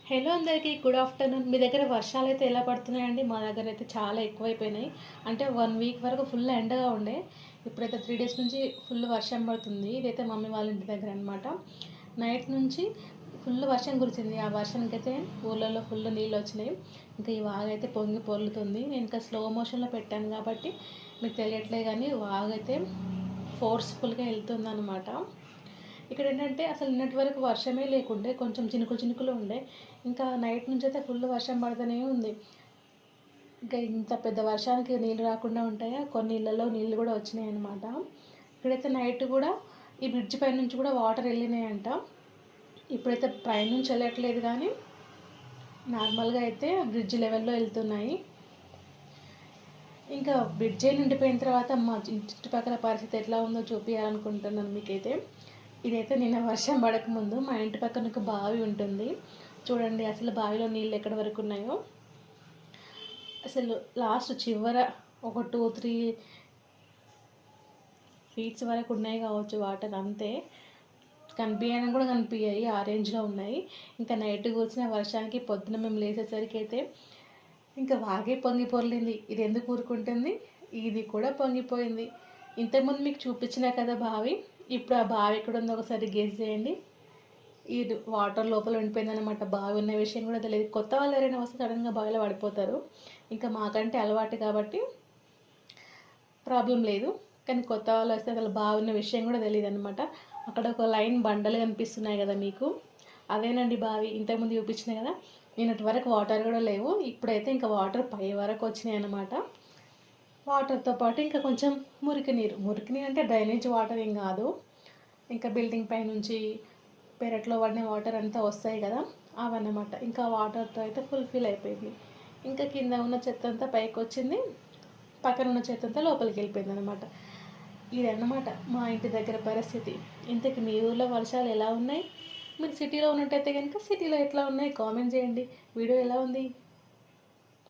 Hello అందరికీ good afternoon. మీ దగ్గర వర్షాలు అయితే ఎలా పడుతున్నాయండి? మా దగ్గర అయితే చాలా ఎక్కువైపోయినాయి. అంటే 1 వీక్ వరకు ఫుల్ ఎండగా ఉండే, ఇప్పుడైతే 3 డేస్ నుంచి ఫుల్ వర్షం పడుతుంది. ఇదైతే మమ్మీ వాళ్ళ ఇంటి దగ్గర అనమాట. నైట్ నుంచి ఫుల్ వర్షం కురిసింది. ఆ వర్షానికైతే ఊళ్ళలో ఫుల్ నీళ్ళు వచ్చినాయి. ఇంకా ఈ వాగైతే పొంగి పొర్లుతుంది. నేను ఇంకా స్లో మోషన్లో పెట్టాను కాబట్టి మీకు తెలియట్లేదు, కానీ వాగైతే ఫోర్స్ఫుల్గా వెళ్తుంది అనమాట. ఇక్కడ ఏంటంటే అసలు నిన్నటి వరకు వర్షమే లేకుండే, కొంచెం చినుకులు చినుకులు ఉండే. ఇంకా నైట్ నుంచి అయితే ఫుల్ వర్షం పడుతూనే ఉంది. ఇంకా ఇంత పెద్ద వర్షానికి నీళ్ళు రాకుండా ఉంటాయా? కొన్ని ఇళ్ళల్లో నీళ్ళు కూడా వచ్చినాయి అనమాట. ఇక్కడైతే నైట్ కూడా ఈ బ్రిడ్జ్ పై నుంచి కూడా వాటర్ వెళ్ళినాయంట. ఇప్పుడైతే పైనుంచి వెళ్ళట్లేదు, కానీ నార్మల్గా అయితే బ్రిడ్జ్ లెవెల్లో వెళ్తున్నాయి. ఇంకా బ్రిడ్జే నిండిపోయిన తర్వాత మా చుట్టుపక్కల పరిస్థితి ఎట్లా ఉందో చూపించాలనుకుంటున్నాను మీకైతే. ఇదైతే నిన్న వర్షం పడకముందు మా ఇంటి పక్కన ఒక బావి ఉంటుంది. చూడండి అసలు బావిలో నీళ్ళు ఎక్కడి వరకు ఉన్నాయో. అసలు లాస్ట్ చివర ఒక 2-3 ఫీట్స్ వరకు ఉన్నాయి కావచ్చు వాటర్, అంతే. కనిపించని కూడా కనిపించాయి, ఆ రేంజ్లో ఉన్నాయి. ఇంకా నైట్ కూర్చిన వర్షానికి పొద్దున మేము లేచేసరికి అయితే ఇంకా వాగే పొంగి పొర్లింది. ఇది ఎందుకు ఊరుకుంటుంది, ఇది కూడా పొంగిపోయింది. ఇంతకుముందు మీకు చూపించినా కదా బావి, ఇప్పుడు ఆ బావి ఎక్కడ ఉందో ఒకసారి గెస్ చేయండి. ఈ వాటర్ లోపల ఉండిపోయిందనమాట. బావి ఉన్న విషయం కూడా తెలియదు. కొత్త వాళ్ళు ఎవరైనా వస్తే సడన్గా బావిలో పడిపోతారు. ఇంకా మాకంటే అలవాటు కాబట్టి ప్రాబ్లం లేదు, కానీ కొత్త వాళ్ళు వస్తే అసలు బావి ఉన్న విషయం కూడా తెలియదు అనమాట. అక్కడ ఒక లైన్ బండలు కనిపిస్తున్నాయి కదా మీకు, అదేనండి బావి. ఇంతకుముందు చూపించినాయి కదా, నిన్నటి వరకు వాటర్ కూడా లేవు. ఇప్పుడైతే ఇంకా వాటర్ పై వరకు వచ్చినాయి అనమాట. వాటర్తో పాటు ఇంకా కొంచెం మురికి నీరు అంటే డ్రైనేజ్ వాటర్ ఏం కాదు, ఇంకా బిల్డింగ్ పై నుంచి పెరట్లో పడిన వాటర్ అంతా వస్తాయి కదా, అవన్నమాట. ఇంకా వాటర్తో అయితే ఫుల్ఫిల్ అయిపోయింది. ఇంకా కింద ఉన్న చెత్త అంతా పైకి వచ్చింది, పక్కన ఉన్న చెత్త అంతా లోపలికి వెళ్ళిపోయింది అనమాట. ఇదన్నమాట మా ఇంటి దగ్గర పరిస్థితి. ఇంతకు మీ ఊళ్ళో వర్షాలు ఎలా ఉన్నాయి? మీరు సిటీలో ఉన్నట్టయితే కనుక సిటీలో ఎట్లా ఉన్నాయి కామెంట్ చేయండి. వీడియో ఎలా ఉంది?